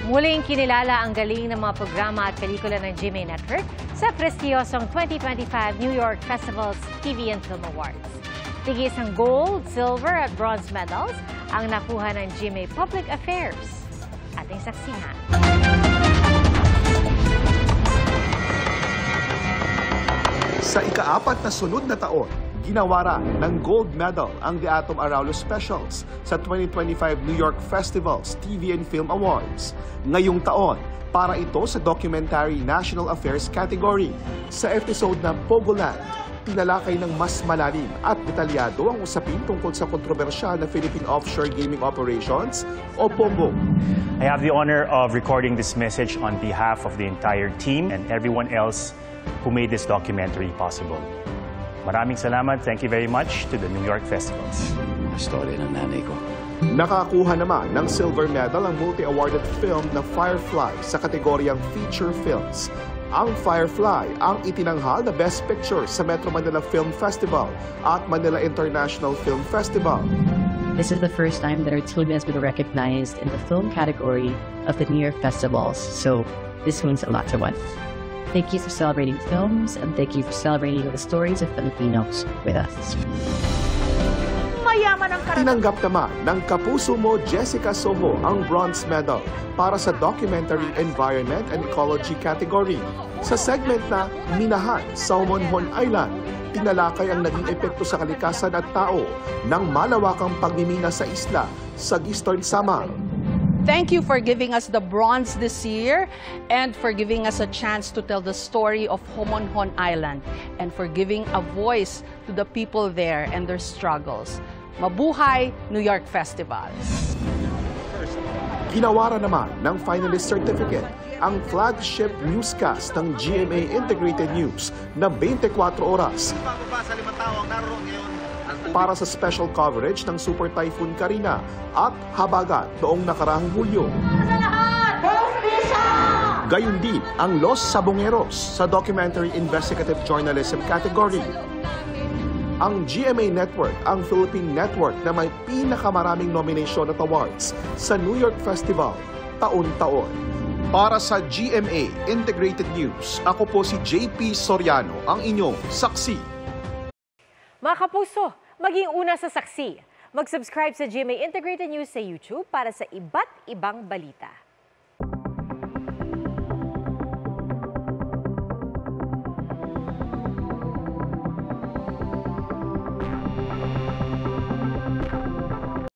Muling kinilala ang galing ng mga programa at pelikula ng GMA Network sa prestiyosong 2025 New York Festival's TV and Film Awards. Tigis ang gold, silver at bronze medals ang nakuha ng GMA Public Affairs. Ating saksihan. Sa ika-4 na sunod na taon, ginawara ng gold medal ang The Atom Araulo Specials sa 2025 New York Festival's TV and Film Awards. Ngayong taon, para ito sa Documentary National Affairs category. Sa episode ng Pogoland, tinalakay ng mas malalim at detalyado ang usapin tungkol sa kontrobersyal na Philippine Offshore Gaming Operations o POGO. I have the honor of recording this message on behalf of the entire team and everyone else who made this documentary possible. Maraming salamat. Thank you very much to the New York Festivals. Story ng nanay ko. Nakakuha naman ng silver medal ang multi-awarded film na Firefly sa kategoryang feature films. Ang Firefly ang itinanghal na Best Picture sa Metro Manila Film Festival at Manila International Film Festival. This is the first time that our film has been recognized in the film category of the New York Festivals, so this means a lot to us. Thank you for celebrating films, and thank you for celebrating the stories of Filipinos with us. Tinanggap naman ng kapuso mo Jessica Soho ang bronze medal para sa Documentary Environment and Ecology category. Sa segment na Minahan sa Homonhon Island, tinalakay ang naging epekto sa kalikasan at tao ng malawakang pagmimina sa isla sa Eastern Samar. Thank you for giving us the bronze this year and for giving us a chance to tell the story of Homonhon Island and for giving a voice to the people there and their struggles. Mabuhay New York Festival! Ginawara naman ng finalist certificate ang flagship newscast ng GMA Integrated News na 24 oras para sa special coverage ng Super Typhoon Karina at Habagat noong nakarang Hulyo. Gayun din ang Los Sabongeros sa Documentary Investigative Journalism category. Ang GMA Network ang Philippine network na may pinakamaraming nomination at awards sa New York Festival taon-taon. Para sa GMA Integrated News, ako po si JP Soriano, ang inyong saksi. Mga kapuso, maging una sa saksi. Mag-subscribe sa GMA Integrated News sa YouTube para sa iba't ibang balita.